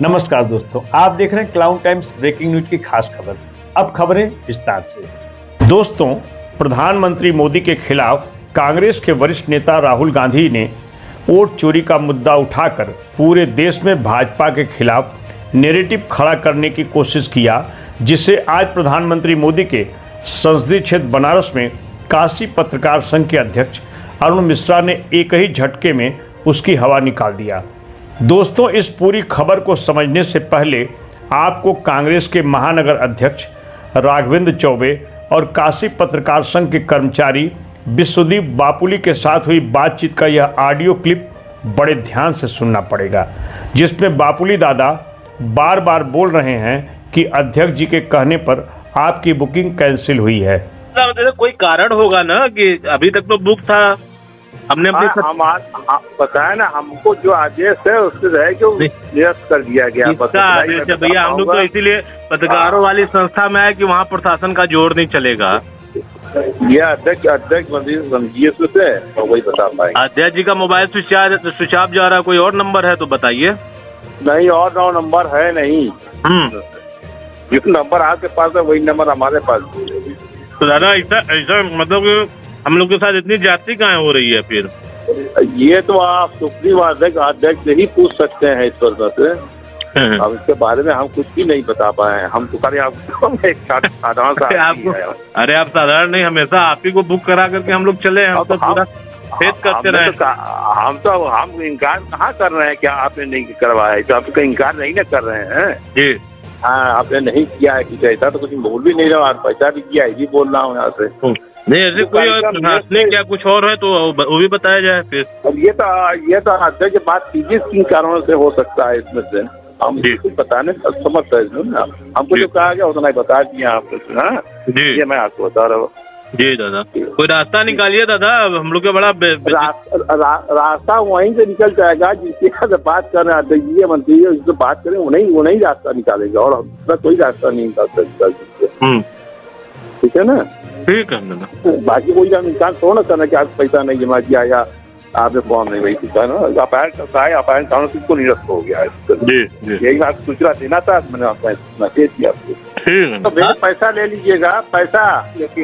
नमस्कार दोस्तों, आप देख रहे हैं क्लाउड टाइम्स ब्रेकिंग न्यूज की खास खबर। अब खबरें विस्तार से। दोस्तों, प्रधानमंत्री मोदी के खिलाफ कांग्रेस के वरिष्ठ नेता राहुल गांधी ने वोट चोरी का मुद्दा उठाकर पूरे देश में भाजपा के खिलाफ नैरेटिव खड़ा करने की कोशिश किया, जिसे आज प्रधानमंत्री मोदी के संसदीय क्षेत्र बनारस में काशी पत्रकार संघ के अध्यक्ष अरुण मिश्रा ने एक ही झटके में उसकी हवा निकाल दिया। दोस्तों, इस पूरी खबर को समझने से पहले आपको कांग्रेस के महानगर अध्यक्ष राघवेंद्र चौबे और काशी पत्रकार संघ के कर्मचारी विश्वदीप बापुली के साथ हुई बातचीत का यह ऑडियो क्लिप बड़े ध्यान से सुनना पड़ेगा, जिसमें बापुली दादा बार बार बोल रहे हैं कि अध्यक्ष जी के कहने पर आपकी बुकिंग कैंसिल हुई है। कोई कारण होगा ना कि अभी तक तो बुक था, हमने बताया ना, हमको जो आदेश है उससे है जो निरस्त कर दिया गया। आदेश है भैया, हम लोग तो इसीलिए पत्रकारों वाली संस्था में है कि वहाँ प्रशासन का जोर नहीं चलेगा। ये अध्यक्ष मंत्री समझिए तो वही बता पाए। अध्यक्ष जी का मोबाइल स्विच ऑफ जा रहा है, कोई और नंबर है तो बताइए। नहीं, और नंबर है नहीं। जिस नंबर आपके पास है वही नंबर हमारे पास। तो दादा ऐसा मतलब हम लोग के साथ इतनी ज्यादती कहाँ हो रही है फिर? ये तो आप सुप्रीम अध्यक्ष से ही पूछ सकते हैं इस पर से। अब इसके बारे में हम कुछ भी नहीं बता पाए हैं। हम तो सारे आपको एक साधारण सा अरे आप साधारण नहीं, हमेशा आप ही को बुक करा करके हम लोग चले। हम तो पूरा फेस करते रहे। हम इनकार कहाँ कर रहे हैं? क्या आपने नहीं करवाया? तो आप इनकार नहीं ना कर रहे हैं जी। हाँ, आपने नहीं किया है कि ऐसा तो कुछ बोल भी नहीं रहा, पैसा भी किया ये बोल रहा हूँ यहाँ से। नहीं, ऐसे कोई प्रशासनिक क्या कुछ और है तो वो भी बताया जाए फिर। अब ये तो अध्यक्ष बात कीजिए किन कारणों से हो सकता है इसमें से। हम कुछ बताने समझते हैं, हमको जो कहा गया उतना ही बता दिया आपको। हाँ जी, ये मैं आपको बता रहा हूँ। जी दादा, कोई रास्ता निकालिए दादा, हम लोग का बड़ा रास्ता वहीं से निकल जाएगा जिसके साथ बात कर रहे हैं मंत्री जी, उससे बात करें उन्हीं रास्ता निकालेगा और दूसरा कोई रास्ता नहीं निकाल सकता। ठीक है ना? ठीक है। बाकी कोई इंसान थोड़ा ना करना कि आप पैसा नहीं जमा किया या आपने फॉर्म नहीं वही है ना। अपायन कानून किसको निरस्त हो गया है। यही बात सूचना देना था, मैंने आपको दे दिया आपको। तो भैया पैसा ले लीजिएगा, पैसा।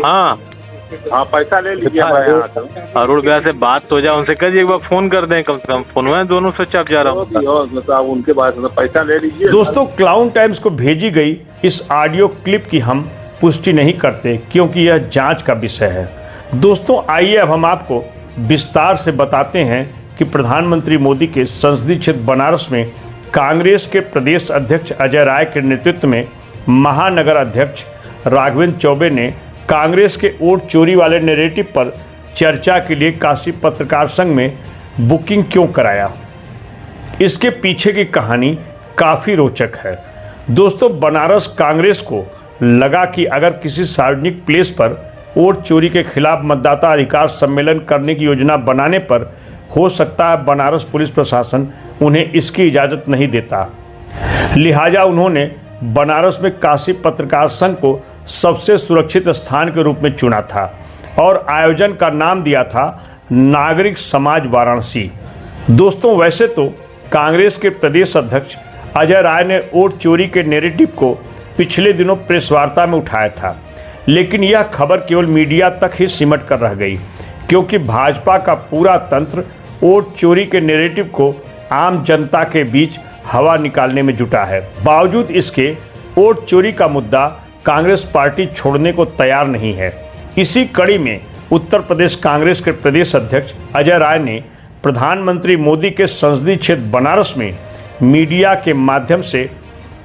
हाँ, पैसा ले लीजिए। अरुण भैया से बात हो जाए, उनसे कहिए एक बार फोन कर दें, कम से कम फोन में दोनों स्विच ऑफ जा रहा हूँ। उनके पास पैसा ले लीजिए। दोस्तों, क्लाउड टाइम्स को भेजी गई इस ऑडियो क्लिप की हम पुष्टि नहीं करते क्योंकि यह जांच का विषय है। दोस्तों, आइए अब हम आपको विस्तार से बताते हैं कि प्रधानमंत्री मोदी के संसदीय क्षेत्र बनारस में कांग्रेस के प्रदेश अध्यक्ष अजय राय के नेतृत्व में महानगर अध्यक्ष राघवेंद्र चौबे ने कांग्रेस के वोट चोरी वाले नैरेटिव पर चर्चा के लिए काशी पत्रकार संघ में बुकिंग क्यों कराया। इसके पीछे की कहानी काफ़ी रोचक है। दोस्तों, बनारस कांग्रेस को लगा कि अगर किसी सार्वजनिक प्लेस पर वोट चोरी के खिलाफ मतदाता अधिकार सम्मेलन करने की योजना बनाने पर हो सकता है बनारस पुलिस प्रशासन उन्हें इसकी इजाज़त नहीं देता। लिहाजा उन्होंने बनारस में काशी पत्रकार संघ को सबसे सुरक्षित स्थान के रूप में चुना था और आयोजन का नाम दिया था नागरिक समाज वाराणसी। दोस्तों, वैसे तो कांग्रेस के प्रदेश अध्यक्ष अजय राय ने वोट चोरी के नैरेटिव को पिछले दिनों प्रेस वार्ता में उठाया था, लेकिन यह खबर केवल मीडिया तक ही सिमट कर रह गई क्योंकि भाजपा का पूरा तंत्र वोट चोरी के नैरेटिव को आम जनता के बीच हवा निकालने में जुटा है। बावजूद इसके वोट चोरी का मुद्दा कांग्रेस पार्टी छोड़ने को तैयार नहीं है। इसी कड़ी में उत्तर प्रदेश कांग्रेस के प्रदेश अध्यक्ष अजय राय ने प्रधानमंत्री मोदी के संसदीय क्षेत्र बनारस में मीडिया के माध्यम से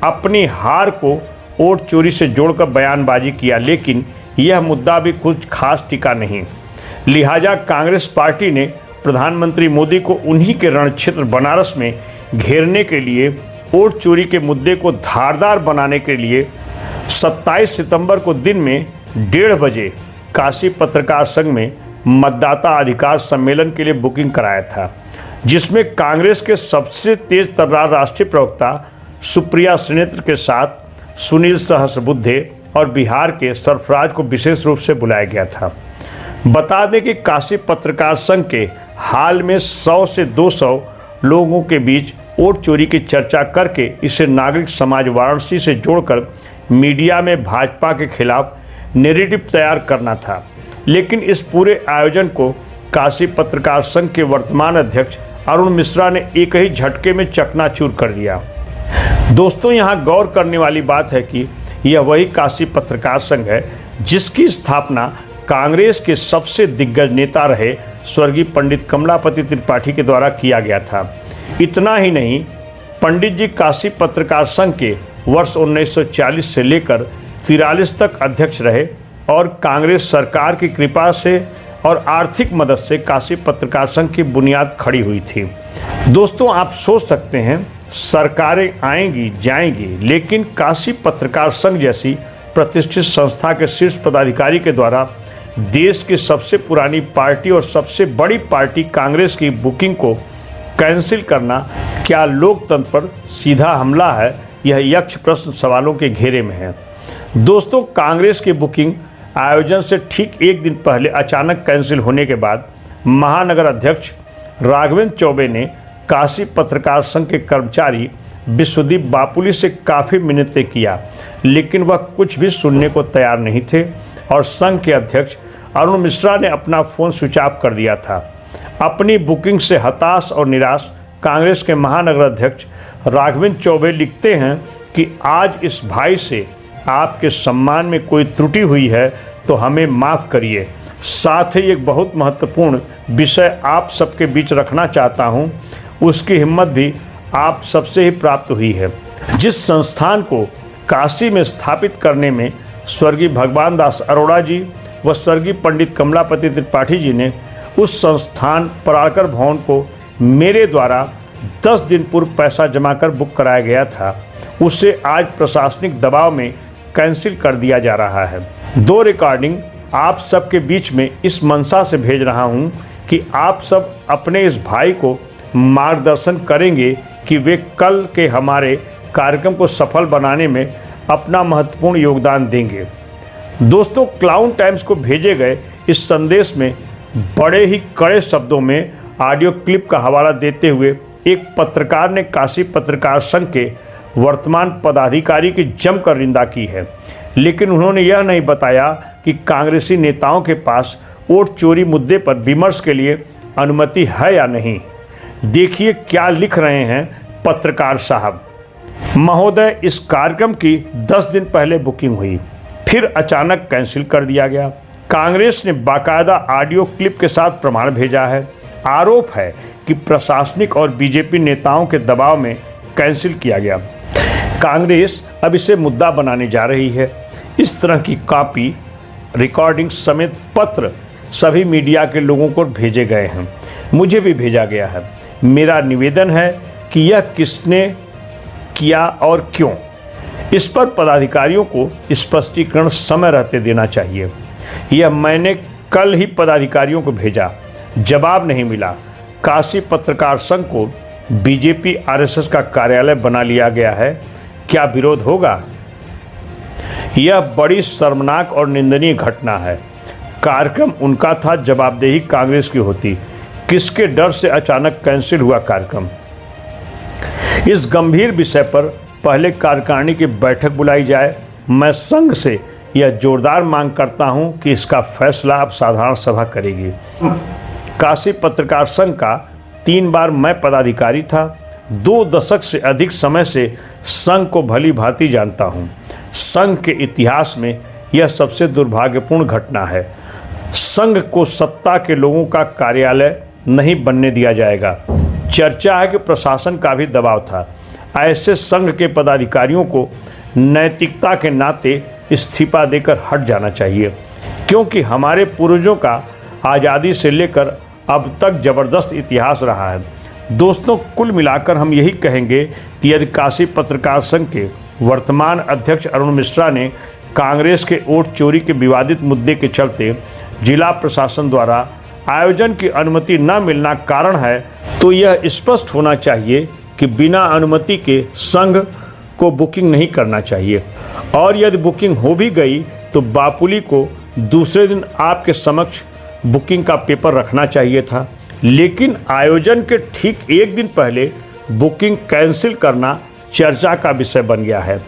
अपनी हार को वोट चोरी से जोड़कर बयानबाजी किया, लेकिन यह मुद्दा भी कुछ खास टिका नहीं। लिहाजा कांग्रेस पार्टी ने प्रधानमंत्री मोदी को उन्हीं के रण क्षेत्र बनारस में घेरने के लिए वोट चोरी के मुद्दे को धारदार बनाने के लिए 27 सितंबर को दिन में 1:30 बजे काशी पत्रकार संघ में मतदाता अधिकार सम्मेलन के लिए बुकिंग कराया था, जिसमें कांग्रेस के सबसे तेज तर्रार राष्ट्रीय प्रवक्ता सुप्रिया श्रीनेत्र के साथ सुनील सहस्रबुद्धे और बिहार के सरफराज को विशेष रूप से बुलाया गया था। बता दें कि काशी पत्रकार संघ के हाल में 100 से 200 लोगों के बीच वोट चोरी की चर्चा करके इसे नागरिक समाज वाराणसी से जोड़कर मीडिया में भाजपा के खिलाफ नैरेटिव तैयार करना था। लेकिन इस पूरे आयोजन को काशी पत्रकार संघ के वर्तमान अध्यक्ष अरुण मिश्रा ने एक ही झटके में चकनाचूर कर दिया। दोस्तों, यहाँ गौर करने वाली बात है कि यह वही काशी पत्रकार संघ है जिसकी स्थापना कांग्रेस के सबसे दिग्गज नेता रहे स्वर्गीय पंडित कमलापति त्रिपाठी के द्वारा किया गया था। इतना ही नहीं, पंडित जी काशी पत्रकार संघ के वर्ष 1940 से लेकर 43 तक अध्यक्ष रहे और कांग्रेस सरकार की कृपा से और आर्थिक मदद से काशी पत्रकार संघ की बुनियाद खड़ी हुई थी। दोस्तों, आप सोच सकते हैं सरकारें आएंगी जाएंगी, लेकिन काशी पत्रकार संघ जैसी प्रतिष्ठित संस्था के शीर्ष पदाधिकारी के द्वारा देश की सबसे पुरानी पार्टी और सबसे बड़ी पार्टी कांग्रेस की बुकिंग को कैंसिल करना क्या लोकतंत्र पर सीधा हमला है? यह यक्ष प्रश्न सवालों के घेरे में है। दोस्तों, कांग्रेस की बुकिंग आयोजन से ठीक एक दिन पहले अचानक कैंसिल होने के बाद महानगर अध्यक्ष राघवेंद्र चौबे ने काशी पत्रकार संघ के कर्मचारी विश्वदीप बापुली से काफ़ी मिन्नतें किया, लेकिन वह कुछ भी सुनने को तैयार नहीं थे और संघ के अध्यक्ष अरुण मिश्रा ने अपना फ़ोन स्विच ऑफ कर दिया था। अपनी बुकिंग से हताश और निराश कांग्रेस के महानगर अध्यक्ष राघवेंद्र चौबे लिखते हैं कि आज इस भाई से आपके सम्मान में कोई त्रुटि हुई है तो हमें माफ़ करिए। साथ ही एक बहुत महत्वपूर्ण विषय आप सबके बीच रखना चाहता हूं, उसकी हिम्मत भी आप सबसे ही प्राप्त हुई है। जिस संस्थान को काशी में स्थापित करने में स्वर्गीय भगवान दास अरोड़ा जी व स्वर्गीय पंडित कमलापति त्रिपाठी जी ने उस संस्थान पराड़कर भवन को मेरे द्वारा 10 दिन पूर्व पैसा जमा कर बुक कराया गया था, उसे आज प्रशासनिक दबाव में कैंसिल कर दिया जा रहा है। 2 रिकॉर्डिंग आप सबके बीच में इस मंशा से भेज रहा हूं कि आप सब अपने इस भाई को मार्गदर्शन करेंगे कि वे कल के हमारे कार्यक्रम को सफल बनाने में अपना महत्वपूर्ण योगदान देंगे। दोस्तों, क्लाउन टाइम्स को भेजे गए इस संदेश में बड़े ही कड़े शब्दों में ऑडियो क्लिप का हवाला देते हुए एक पत्रकार ने काशी पत्रकार संघ के वर्तमान पदाधिकारी की जमकर निंदा की है, लेकिन उन्होंने यह नहीं बताया कि कांग्रेसी नेताओं के पास वोट चोरी मुद्दे पर विमर्श के लिए अनुमति है या नहीं। देखिए क्या लिख रहे हैं पत्रकार साहब। महोदय, इस कार्यक्रम की 10 दिन पहले बुकिंग हुई, फिर अचानक कैंसिल कर दिया गया। कांग्रेस ने बाकायदा ऑडियो क्लिप के साथ प्रमाण भेजा है। आरोप है कि प्रशासनिक और बीजेपी नेताओं के दबाव में कैंसिल किया गया। कांग्रेस अब इसे मुद्दा बनाने जा रही है। इस तरह की कॉपी, रिकॉर्डिंग समेत पत्र सभी मीडिया के लोगों को भेजे गए हैं, मुझे भी भेजा गया है। मेरा निवेदन है कि यह किसने किया और क्यों, इस पर पदाधिकारियों को स्पष्टीकरण समय रहते देना चाहिए। यह मैंने कल ही पदाधिकारियों को भेजा, जवाब नहीं मिला। काशी पत्रकार संघ को बीजेपी आरएसएस का कार्यालय बना लिया गया है, क्या विरोध होगा? यह बड़ी शर्मनाक और निंदनीय घटना है। कार्यक्रम उनका था, जवाबदेही कांग्रेस की होती। किसके डर से अचानक कैंसिल हुआ कार्यक्रम? इस गंभीर विषय पर पहले कार्यकारिणी की बैठक बुलाई जाए। मैं संघ से यह जोरदार मांग करता हूं कि इसका फैसला अब साधारण सभा करेगी। काशी पत्रकार संघ का 3 बार मैं पदाधिकारी था। 2 दशक से अधिक समय से संघ को भली भांति जानता हूं। संघ के इतिहास में यह सबसे दुर्भाग्यपूर्ण घटना है। संघ को सत्ता के लोगों का कार्यालय नहीं बनने दिया जाएगा। चर्चा है कि प्रशासन का भी दबाव था। ऐसे संघ के पदाधिकारियों को नैतिकता के नाते इस्तीफा देकर हट जाना चाहिए, क्योंकि हमारे पूर्वजों का आज़ादी से लेकर अब तक ज़बरदस्त इतिहास रहा है। दोस्तों, कुल मिलाकर हम यही कहेंगे कि यदि काशी पत्रकार संघ के वर्तमान अध्यक्ष अरुण मिश्रा ने कांग्रेस के वोट चोरी के विवादित मुद्दे के चलते जिला प्रशासन द्वारा आयोजन की अनुमति न मिलना कारण है, तो यह स्पष्ट होना चाहिए कि बिना अनुमति के संघ को बुकिंग नहीं करना चाहिए, और यदि बुकिंग हो भी गई तो बापुली को दूसरे दिन आपके समक्ष बुकिंग का पेपर रखना चाहिए था। लेकिन आयोजन के ठीक एक दिन पहले बुकिंग कैंसिल करना चर्चा का विषय बन गया है।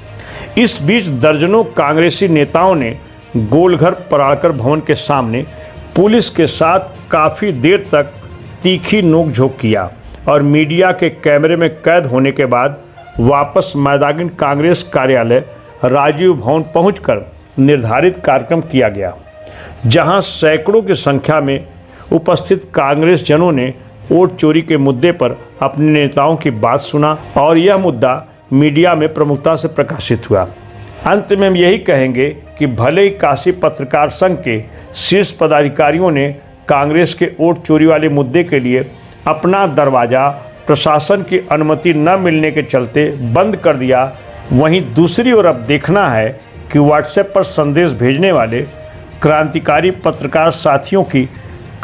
इस बीच दर्जनों कांग्रेसी नेताओं ने गोलघर पराड़कर भवन के सामने पुलिस के साथ काफ़ी देर तक तीखी नोकझोंक किया और मीडिया के कैमरे में कैद होने के बाद वापस मैदानी कांग्रेस कार्यालय राजीव भवन पहुंचकर निर्धारित कार्यक्रम किया गया, जहां सैकड़ों की संख्या में उपस्थित कांग्रेस जनों ने वोट चोरी के मुद्दे पर अपने नेताओं की बात सुना और यह मुद्दा मीडिया में प्रमुखता से प्रकाशित हुआ। अंत में हम यही कहेंगे कि भले ही काशी पत्रकार संघ के शीर्ष पदाधिकारियों ने कांग्रेस के वोट चोरी वाले मुद्दे के लिए अपना दरवाज़ा प्रशासन की अनुमति न मिलने के चलते बंद कर दिया, वहीं दूसरी ओर अब देखना है कि व्हाट्सएप पर संदेश भेजने वाले क्रांतिकारी पत्रकार साथियों की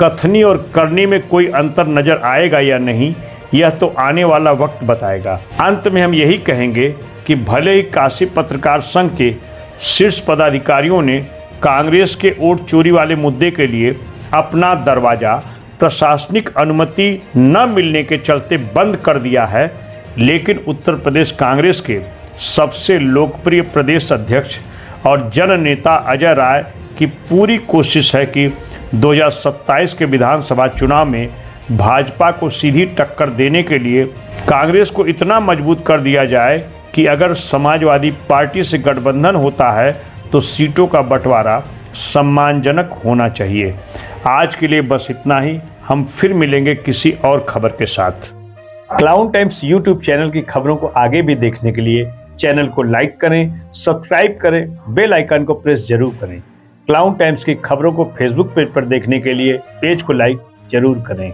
कथनी और करनी में कोई अंतर नजर आएगा या नहीं, यह तो आने वाला वक्त बताएगा। अंत में हम यही कहेंगे कि भले ही काशी पत्रकार संघ के शीर्ष पदाधिकारियों ने कांग्रेस के वोट चोरी वाले मुद्दे के लिए अपना दरवाज़ा प्रशासनिक अनुमति न मिलने के चलते बंद कर दिया है, लेकिन उत्तर प्रदेश कांग्रेस के सबसे लोकप्रिय प्रदेश अध्यक्ष और जन नेता अजय राय की पूरी कोशिश है कि 2027 के विधानसभा चुनाव में भाजपा को सीधी टक्कर देने के लिए कांग्रेस को इतना मजबूत कर दिया जाए कि अगर समाजवादी पार्टी से गठबंधन होता है तो सीटों का बंटवारा सम्मानजनक होना चाहिए। आज के लिए बस इतना ही, हम फिर मिलेंगे किसी और खबर के साथ। क्लाउन टाइम्स यूट्यूब चैनल की खबरों को आगे भी देखने के लिए चैनल को लाइक करें, सब्सक्राइब करें, बेल आइकन को प्रेस जरूर करें। क्लाउन टाइम्स की खबरों को फेसबुक पेज पर देखने के लिए पेज को लाइक जरूर करें।